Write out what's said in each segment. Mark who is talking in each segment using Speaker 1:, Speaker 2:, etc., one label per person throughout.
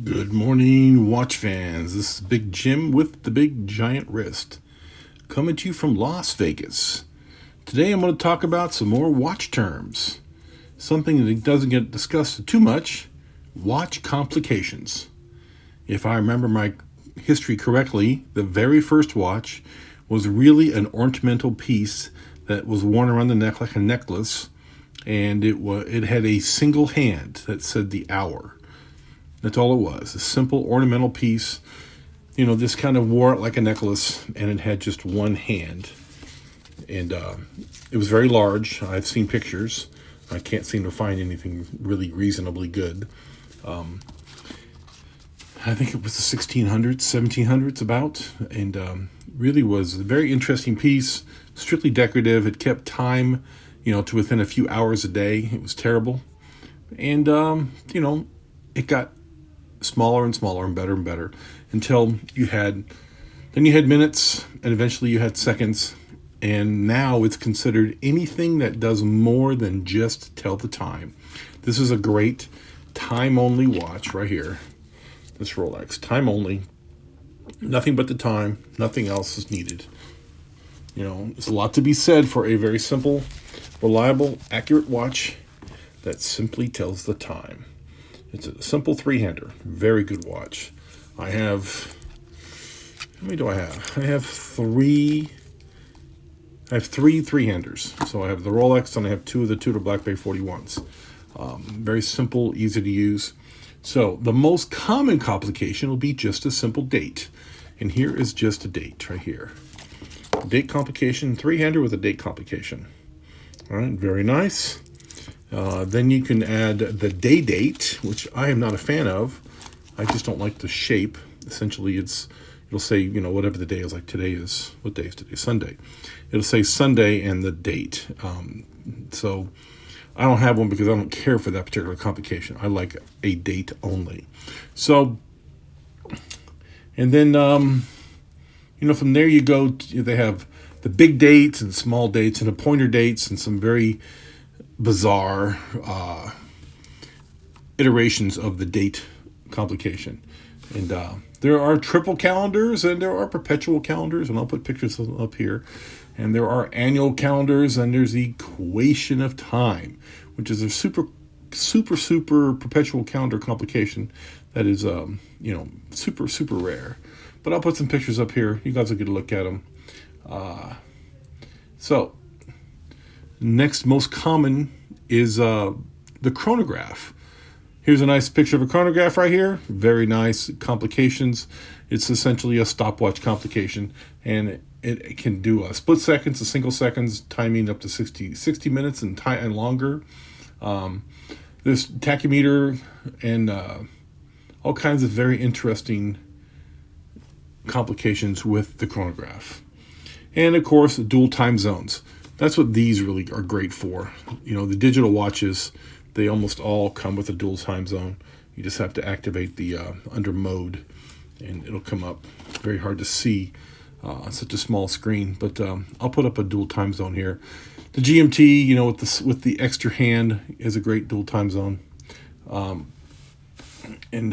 Speaker 1: Good morning, watch fans. This is Big Jim with the Big Giant Wrist, coming to you from Las Vegas. Today I'm going to talk about some more watch terms. Something that doesn't get discussed too much, watch complications. If I remember my history correctly, the very first watch was really an ornamental piece that was worn around the neck like a necklace, and it had a single hand that said the hour. That's all it was, a simple ornamental piece. This kind of wore it like a necklace, and it had just one hand. And it was very large. I've seen pictures. I can't seem to find anything really reasonably good. I think it was the 1600s, 1700s about, and really was a very interesting piece, strictly decorative. It kept time, to within a few hours a day. It was terrible. And, it got smaller and smaller and better until you had minutes, and eventually you had seconds, and now it's considered anything that does more than just tell the time. This is a great time only watch right here. This Rolex, time only, nothing but the time, nothing else is needed. There's a lot to be said for a very simple, reliable, accurate watch that simply tells the time. It's a simple three-hander. Very good watch. I have... How many do I have? I have three three-handers. So I have the Rolex, and I have two of the Tudor Black Bay 41s. Very simple, easy to use. So the most common complication will be just a simple date. And here is just a date right here. Date complication, three-hander with a date complication. All right, very nice. Then you can add the day date, which I am not a fan of. I just don't like the shape. Essentially, it'll say, whatever the day is. Like today is, what day is today? Sunday. It'll say Sunday and the date. So I don't have one because I don't care for that particular complication. I like a date only. So, and then, from there you go, they have the big dates and small dates and the pointer dates and some very bizarre iterations of the date complication. And there are triple calendars and there are perpetual calendars, and I'll put pictures up here. And there are annual calendars, and there's the equation of time, which is a super perpetual calendar complication that is super rare. But I'll put some pictures up here. You guys will get a look at them. So next most common is the chronograph. Here's a nice picture of a chronograph right here. Very nice complications. It's essentially a stopwatch complication, and it can do split seconds, a single seconds, timing up to 60 minutes and longer. There's tachymeter and all kinds of very interesting complications with the chronograph. And of course, dual time zones. That's what these really are great for. The digital watches, they almost all come with a dual time zone. You just have to activate the under mode, and it'll come up. Very hard to see on such a small screen, but I'll put up a dual time zone here. The GMT, with the extra hand, is a great dual time zone, and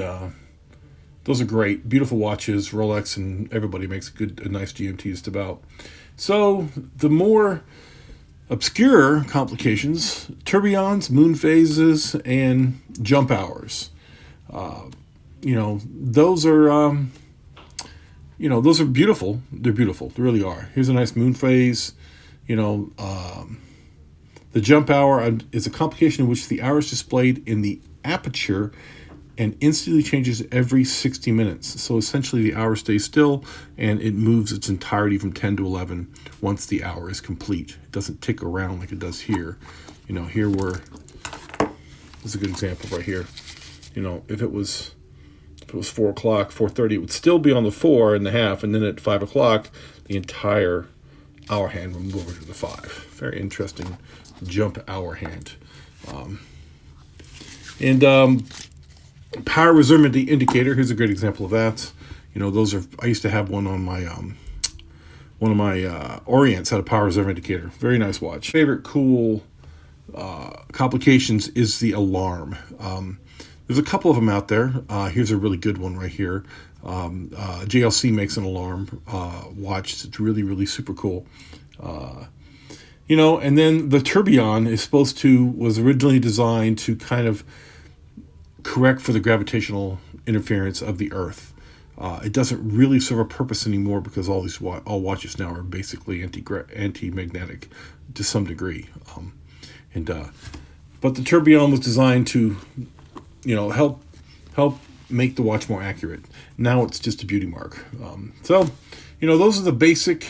Speaker 1: those are great, beautiful watches. Rolex and everybody makes a nice GMT just about. So the more obscure complications, tourbillons, moon phases, and jump hours. Those are those are beautiful. They're beautiful. They really are. Here's a nice moon phase. The jump hour is a complication in which the hour is displayed in the aperture and instantly changes every 60 minutes. So essentially the hour stays still and it moves its entirety from 10 to 11 once the hour is complete. It doesn't tick around like it does here. Here this is a good example right here. If it was 4 o'clock, 4:30, it would still be on the 4.5, and then at 5 o'clock, the entire hour hand will move over to the 5. Very interesting jump hour hand. Power reserve indicator. Here's a great example of that. Those are. I used to have one on my one of my Orients had a power reserve indicator. Very nice watch. Favorite cool complications is the alarm. There's a couple of them out there. Here's a really good one right here. JLC makes an alarm watch. It's really, really super cool. And then the Tourbillon was originally designed to kind of correct for the gravitational interference of the Earth. It doesn't really serve a purpose anymore because all watches now are basically anti-magnetic to some degree. But the Tourbillon was designed to, help make the watch more accurate. Now it's just a beauty mark. Those are the basic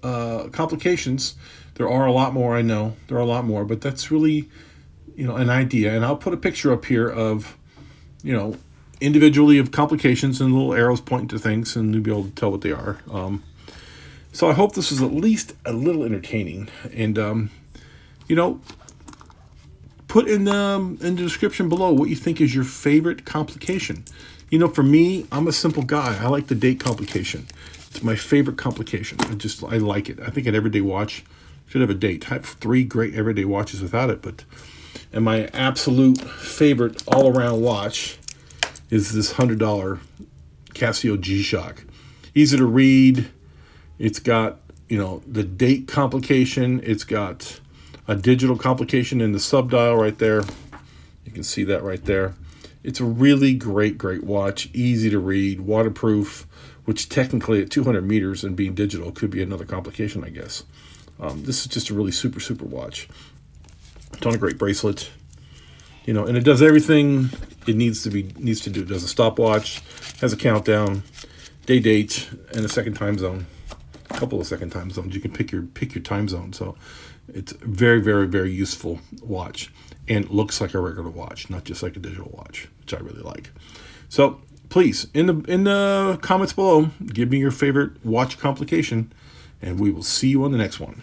Speaker 1: complications. There are a lot more, I know. There are a lot more, but that's really, an idea. And I'll put a picture up here of, individually of complications and little arrows pointing to things, and you'll be able to tell what they are. So I hope this is at least a little entertaining. And, put in the description below what you think is your favorite complication. For me, I'm a simple guy. I like the date complication. It's my favorite complication. I like it. I think an everyday watch should have a date. I have 3 great everyday watches without it, and my absolute favorite all-around watch is this $100 Casio GShock. Easy to read. It's got, the date complication. It's got a digital complication in the sub-dial right there. You can see that right there. It's a really great, great watch. Easy to read, waterproof, which technically at 200 meters and being digital could be another complication, I guess. This is just a really super, super watch. It's on a great bracelet. And it does everything it needs to do. It does a stopwatch, has a countdown, date, and a second time zone. A couple of second time zones. You can pick your time zone. So it's a very, very, very useful watch, and it looks like a regular watch, not just like a digital watch, which I really like. So please, in the comments below, give me your favorite watch complication, and we will see you on the next one.